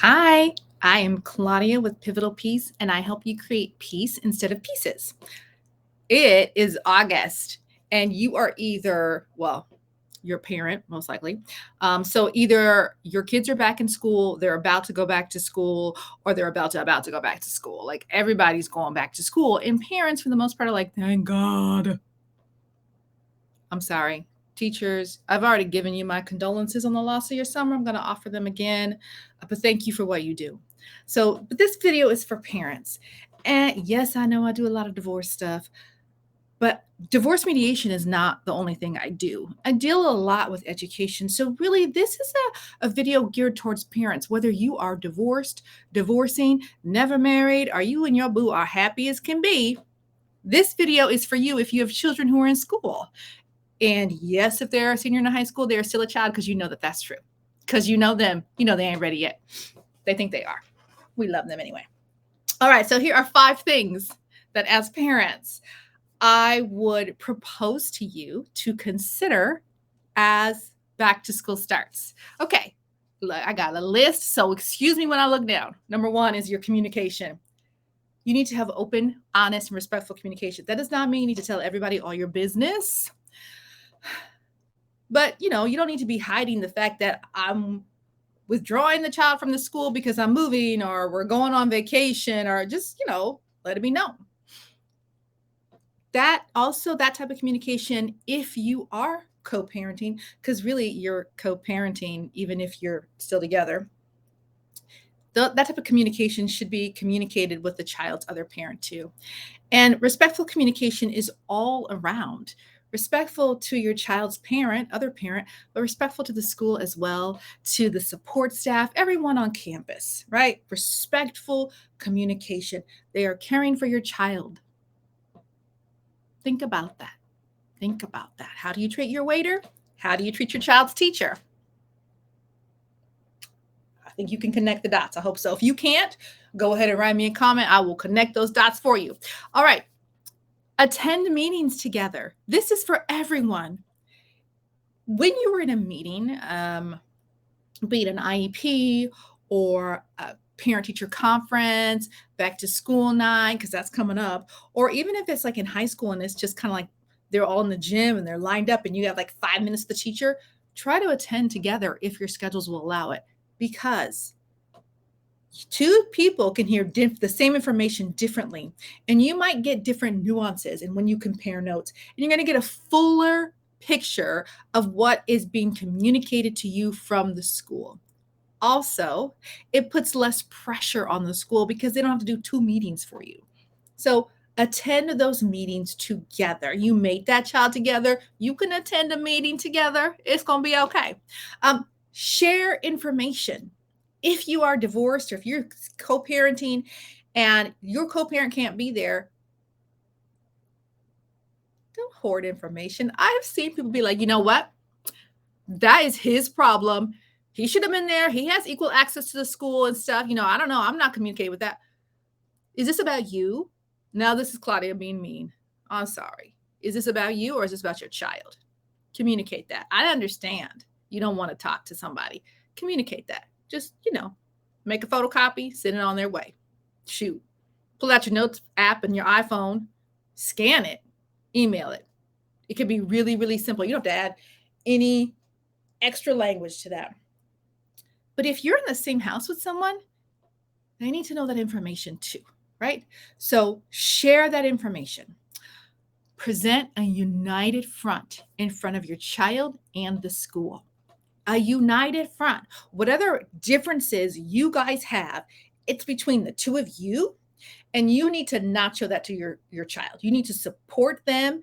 Hi, I am Claudia with Pivotal Peace, and I help you create peace instead of pieces. It is August, and you are either, well, your parent, most likely. So either your kids are back in school, they're about to go back to school, or they're about to go back to school. Like everybody's going back to school, and parents, for the most part, are like, "Thank God." I'm sorry, teachers. I've already given you my condolences on the loss of your summer. I'm going to offer them again, but thank you for what you do. But this video is for parents. And yes, I know I do a lot of divorce stuff, but divorce mediation is not the only thing I do. I deal a lot with education. So, really, this is a video geared towards parents, whether you are divorced, divorcing, never married, or you and your boo are happy as can be. This video is for you if you have children who are in school. And yes, if they're a senior in high school, they're still a child because you know that that's true. Because you know them, you know they ain't ready yet. They think they are. We love them anyway. All right, so here are 5 things that as parents, I would propose to you to consider as back to school starts. Okay, look, I got a list, so excuse me when I look down. Number 1 is your communication. You need to have open, honest, and respectful communication. That does not mean you need to tell everybody all your business. But, you don't need to be hiding the fact that I'm withdrawing the child from the school because I'm moving or we're going on vacation or just, let it be known. That type of communication, if you are co-parenting, because really you're co-parenting even if you're still together, that type of communication should be communicated with the child's other parent too. And respectful communication is all around. Respectful to your child's parent, other parent, but respectful to the school as well, to the support staff, everyone on campus, right? Respectful communication. They are caring for your child. Think about that. Think about that. How do you treat your waiter? How do you treat your child's teacher? I think you can connect the dots. I hope so. If you can't, go ahead and write me a comment. I will connect those dots for you. All right. Attend meetings together. This is for everyone. When you were in a meeting, be it an IEP or a parent teacher conference, back to school night, because that's coming up, or even if it's like in high school and it's just kind of like they're all in the gym and they're lined up and you have like 5 minutes with the teacher, try to attend together if your schedules will allow it, because two people can hear the same information differently, and you might get different nuances. And when you compare notes, and you're going to get a fuller picture of what is being communicated to you from the school. Also, it puts less pressure on the school because they don't have to do 2 meetings for you. So attend those meetings together. You made that child together. You can attend a meeting together. It's going to be okay. Share information. If you are divorced or if you're co-parenting and your co-parent can't be there, don't hoard information. I've seen people be like, you know what? That is his problem. He should have been there. He has equal access to the school and stuff. I don't know. I'm not communicating with that. Is this about you? Now, this is Claudia being mean. I'm sorry. Is this about you or is this about your child? Communicate that. I understand you don't want to talk to somebody. Communicate that. Just, make a photocopy, send it on their way. Shoot. Pull out your notes app and your iPhone, scan it, email it. It could be really, really simple. You don't have to add any extra language to that. But if you're in the same house with someone, they need to know that information too, right? So share that information. Present a united front in front of your child and the school. A united front. Whatever differences you guys have, it's between the two of you, and you need to not show that to your child. You need to support them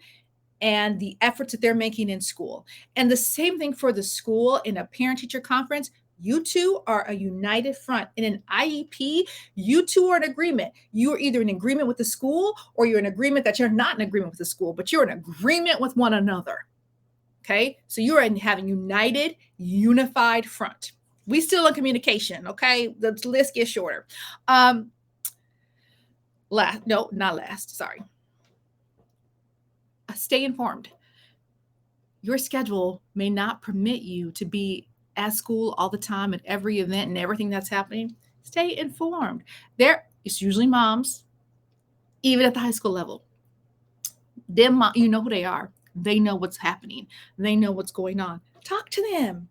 and the efforts that they're making in school. And the same thing for the school in a parent teacher conference. You two are a united front. In an IEP, you two are in agreement. You are either in agreement with the school or you're in agreement that you're not in agreement with the school, but you're in agreement with one another. Okay? So you're having united, unified front. We still in communication, okay? The list gets shorter. Not last, sorry. Stay informed. Your schedule may not permit you to be at school all the time at every event and everything that's happening, stay informed. It's usually moms, even at the high school level. You know who they are. They know what's happening. They know what's going on. Talk to them.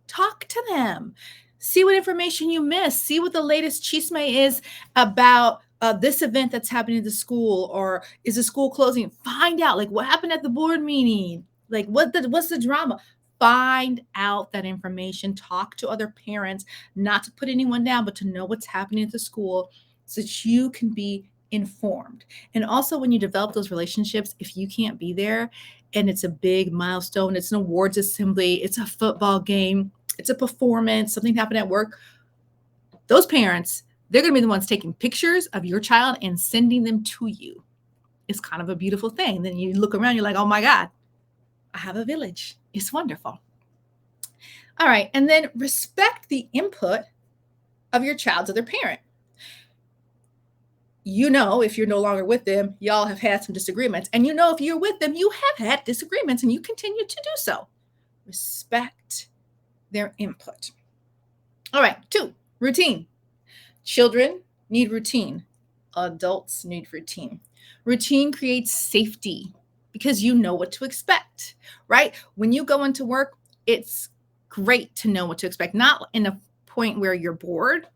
Talk to them. See what information you missed. See what the latest chisme is about this event that's happening at the school, or is the school closing? Find out, like, what happened at the board meeting. Like, what's the drama? Find out that information. Talk to other parents, not to put anyone down, but to know what's happening at the school so that you can be informed. And also, when you develop those relationships, if you can't be there and it's a big milestone, it's an awards assembly, it's a football game, it's a performance, something happened at work, those parents, they're going to be the ones taking pictures of your child and sending them to you. It's kind of a beautiful thing. Then you look around, you're like, oh my God, I have a village. It's wonderful. All right. And then respect the input of your child's other parent. You know, if you're no longer with them, y'all have had some disagreements. And you know, if you're with them, you have had disagreements and you continue to do so. Respect their input. All right. 2, routine. Children need routine. Adults need routine. Routine creates safety because you know what to expect, right? When you go into work, it's great to know what to expect, not in a point where you're bored,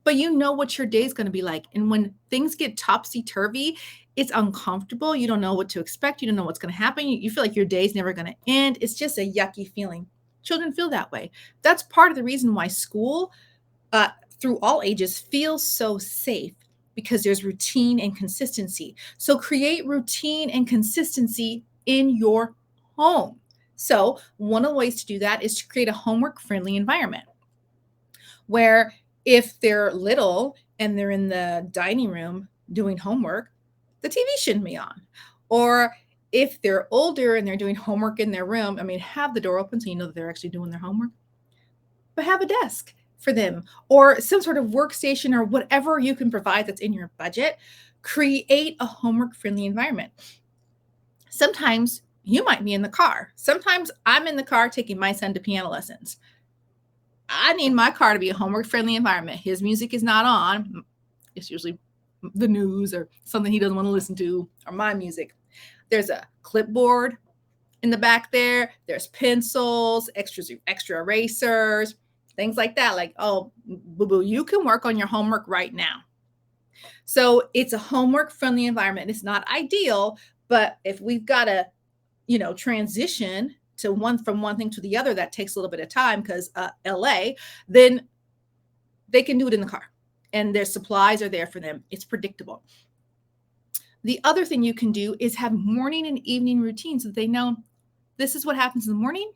but you know what your day is going to be like. And when things get topsy-turvy, it's uncomfortable. You don't know what to expect. You don't know what's going to happen. You feel like your day's never going to end. It's just a yucky feeling. Children feel that way. That's part of the reason why school, through all ages, feels so safe, because there's routine and consistency. So create routine and consistency in your home. So one of the ways to do that is to create a homework-friendly environment where if they're little and they're in the dining room doing homework, the TV shouldn't be on. Or if they're older and they're doing homework in their room, have the door open so you know that they're actually doing their homework, but have a desk for them or some sort of workstation or whatever you can provide that's in your budget. Create a homework-friendly environment. Sometimes you might be in the car. Sometimes I'm in the car taking my son to piano lessons. I need my car to be a homework-friendly environment. His music is not on. It's usually the news or something he doesn't want to listen to, or my music. There's a clipboard in the back there. There's pencils, extra erasers, things like that. Like, oh, boo-boo, you can work on your homework right now. So it's a homework-friendly environment. It's not ideal, but if we've got to, transition from one thing to the other, that takes a little bit of time because LA, then they can do it in the car and their supplies are there for them. It's predictable. The other thing you can do is have morning and evening routines so that they know this is what happens in the morning,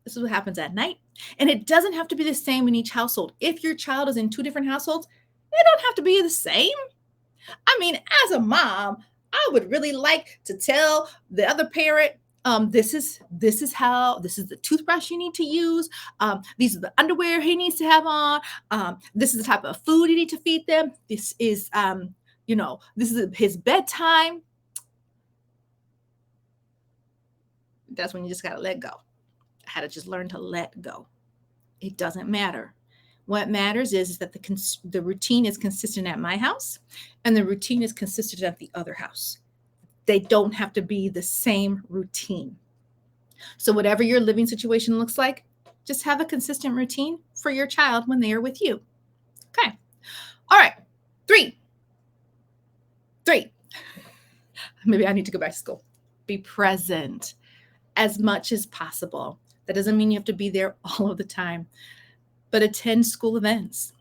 this is what happens at night. And it doesn't have to be the same in each household. If your child is in 2 different households, they don't have to be the same. As a mom, I would really like to tell the other parent, this is the toothbrush you need to use. These are the underwear he needs to have on. This is the type of food you need to feed them. This is, this is his bedtime. That's when you just got to let go. I had to just learn to let go. It doesn't matter. What matters is that the routine is consistent at my house and the routine is consistent at the other house. They don't have to be the same routine. So whatever your living situation looks like, just have a consistent routine for your child when they are with you. Okay. All right. 3. Maybe I need to go back to school. Be present as much as possible. That doesn't mean you have to be there all of the time, but attend school events.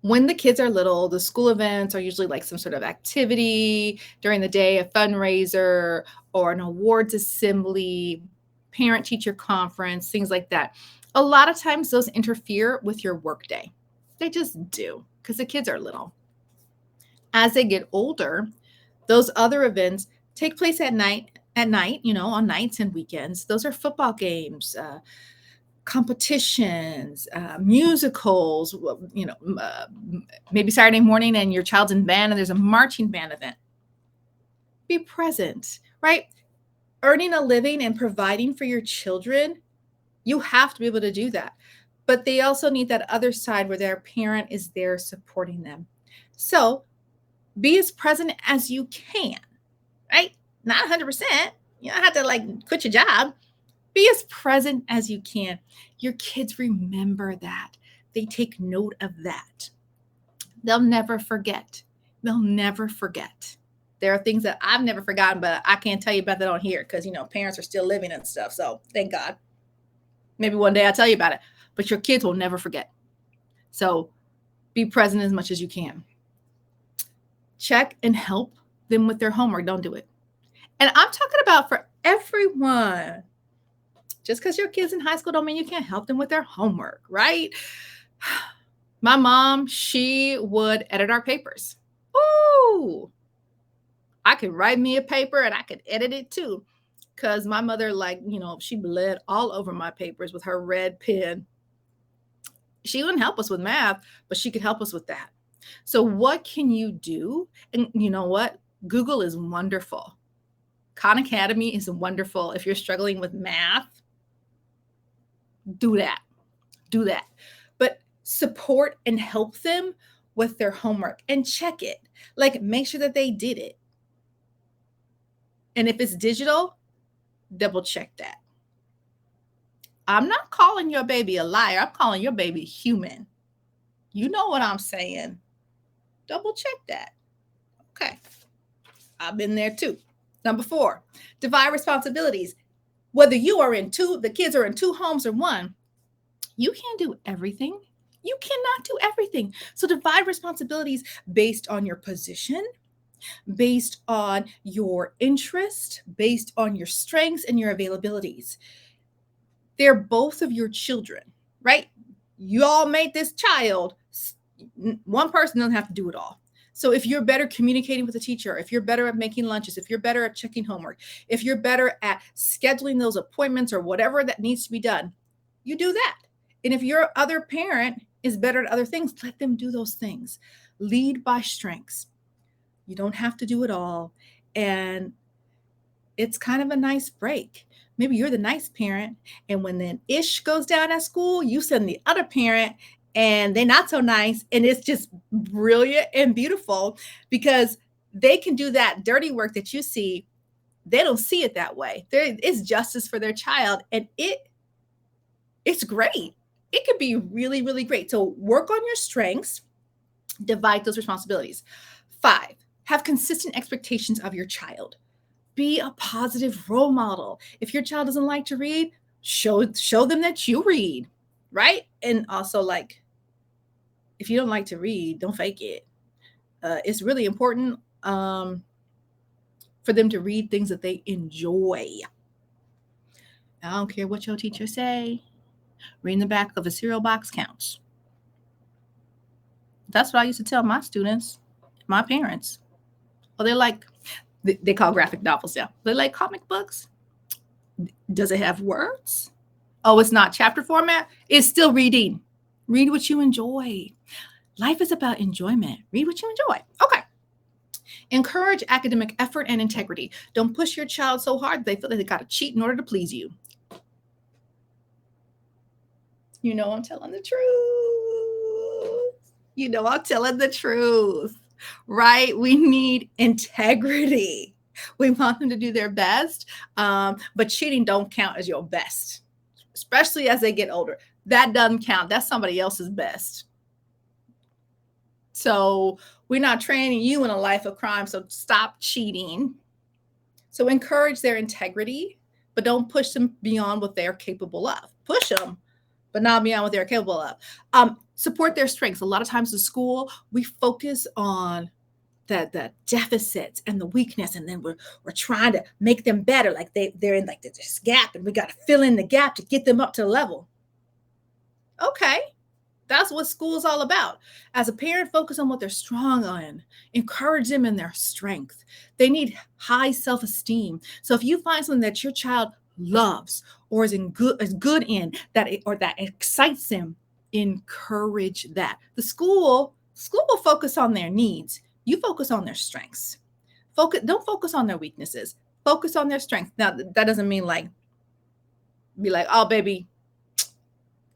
When the kids are little, the school events are usually like some sort of activity during the day, a fundraiser or an awards assembly, parent-teacher conference, things like that. A lot of times those interfere with your workday. They just do because the kids are little. As they get older, those other events take place at night, on nights and weekends. Those are football games, competitions, musicals, maybe Saturday morning and your child's in band and there's a marching band event. Be present, right? Earning a living and providing for your children, You have to be able to do that. But they also need that other side where their parent is there supporting them. So be as present as you can, right? Not 100%. You don't have to like quit your job. Be as present as you can. Your kids remember that. They take note of that. They'll never forget. They'll never forget. There are things that I've never forgotten, but I can't tell you about that on here because, parents are still living and stuff. So thank God. Maybe one day I'll tell you about it, but your kids will never forget. So be present as much as you can. Check and help them with their homework. Don't do it. And I'm talking about for everyone. Just because your kids in high school don't mean you can't help them with their homework, right? My mom, she would edit our papers. Ooh, I could write me a paper and I could edit it too. Because my mother, she bled all over my papers with her red pen. She wouldn't help us with math, but she could help us with that. So what can you do? And you know what? Google is wonderful. Khan Academy is wonderful. If you're struggling with math, do that. Do that. But support and help them with their homework and check it. Like, make sure that they did it. And if it's digital, double check that. I'm not calling your baby a liar. I'm calling your baby human. You know what I'm saying. Double check that. Okay. I've been there too. Number 4, divide responsibilities. Whether you are the kids are in 2 homes or 1, you can't do everything. You cannot do everything. So divide responsibilities based on your position, based on your interest, based on your strengths and your availabilities. They're both of your children, right? You all made this child. One person doesn't have to do it all. So if you're better communicating with the teacher, if you're better at making lunches, if you're better at checking homework, if you're better at scheduling those appointments or whatever that needs to be done, you do that. And if your other parent is better at other things, let them do those things. Lead by strengths. You don't have to do it all. And it's kind of a nice break. Maybe you're the nice parent, and when the ish goes down at school, you send the other parent and they're not so nice. And it's just brilliant and beautiful because they can do that dirty work that you see. They don't see it that way. It's justice for their child. And it's great. It could be really, really great. So work on your strengths, divide those responsibilities. 5, have consistent expectations of your child. Be a positive role model. If your child doesn't like to read, show them that you read, right? And also, if you don't like to read, don't fake it. It's really important for them to read things that they enjoy. I don't care what your teacher say. Reading the back of a cereal box counts. That's what I used to tell my students, my parents. Well, they call graphic novels now. They like comic books. Does it have words? Oh, it's not chapter format. It's still reading. Read what you enjoy. Life is about enjoyment. Read what you enjoy. Okay. Encourage academic effort and integrity. Don't push your child so hard they feel like they got to cheat in order to please you. You know I'm telling the truth. You know I'm telling the truth, right? We need integrity. We want them to do their best, but cheating don't count as your best, especially as they get older. That doesn't count. That's somebody else's best. So we're not training you in a life of crime, so stop cheating. So encourage their integrity, but don't push them beyond what they're capable of. Push them, but not beyond what they're capable of. Support their strengths. A lot of times in school, we focus on the deficits and the weakness, and then we're trying to make them better. Like they're in this gap, and we got to fill in the gap to get them up to the level. Okay, that's what school is all about. As a parent, focus on what they're strong on. Encourage them in their strength. They need high self-esteem. So if you find something that your child loves or is good in that excites them, encourage that. The school will focus on their needs. You focus on their strengths. Don't focus on their weaknesses. Focus on their strengths. Now, that doesn't mean be like, oh, baby,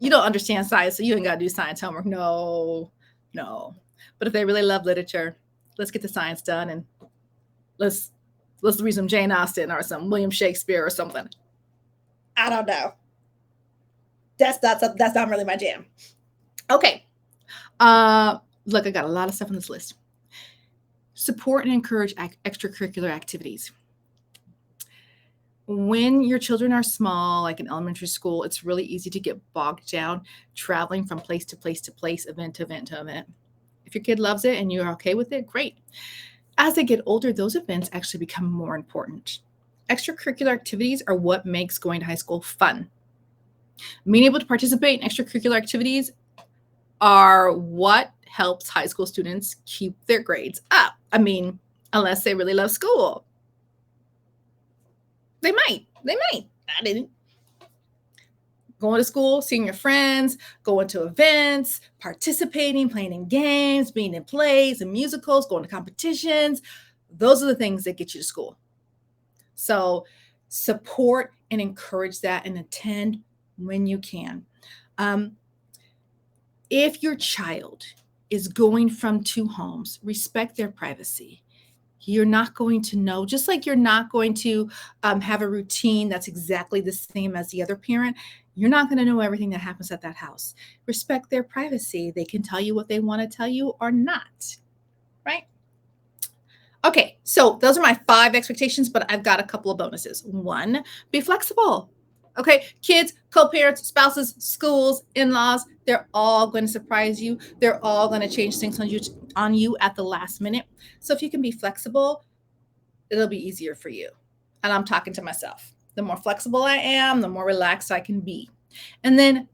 You don't understand science, so you ain't got to do science homework. No, no. But if they really love literature, let's get the science done and let's read some Jane Austen or some William Shakespeare or something. I don't know. That's not really my jam. Okay. Look, I got a lot of stuff on this list. Support and encourage extracurricular activities. When your children are small, like in elementary school, it's really easy to get bogged down traveling from place to place to place, event to event to event. If your kid loves it and you're okay with it, great. As they get older, those events actually become more important. Extracurricular activities are what makes going to high school fun. Being able to participate in extracurricular activities are what helps high school students keep their grades up. I mean, unless they really love school. They might. I didn't. Going to school, seeing your friends, going to events, participating, playing in games, being in plays and musicals, going to competitions. Those are the things that get you to school. So support and encourage that and attend when you can. If your child is going from two homes, respect their privacy. You're not going to know, just like you're not going to have a routine that's exactly the same as the other parent. You're not going to know everything that happens at that house. Respect their privacy. They can tell you what they want to tell you or not, right? Okay, so those are my 5 expectations, but I've got a couple of bonuses. 1, be flexible. Okay, kids, co-parents, spouses, schools, in-laws, they're all going to surprise you. They're all going to change things on you at the last minute. So if you can be flexible, it'll be easier for you. And I'm talking to myself. The more flexible I am, the more relaxed I can be. And then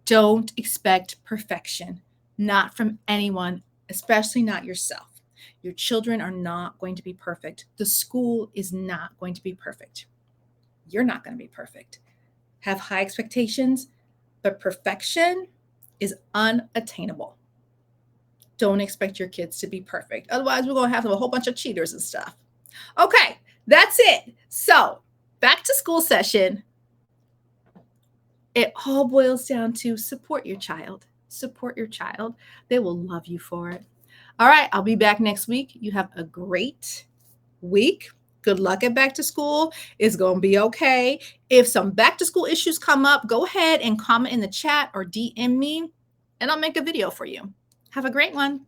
don't expect perfection, not from anyone, especially not yourself. Your children are not going to be perfect. The school is not going to be perfect. You're not going to be perfect. Have high expectations, but perfection is unattainable. Don't expect your kids to be perfect. Otherwise, we're going to have a whole bunch of cheaters and stuff. Okay, that's it. So, back to school session. It all boils down to support your child. Support your child. They will love you for it. All right, I'll be back next week. You have a great week. Good luck at back to school. It's going to be okay. If some back to school issues come up, go ahead and comment in the chat or DM me, and I'll make a video for you. Have a great one.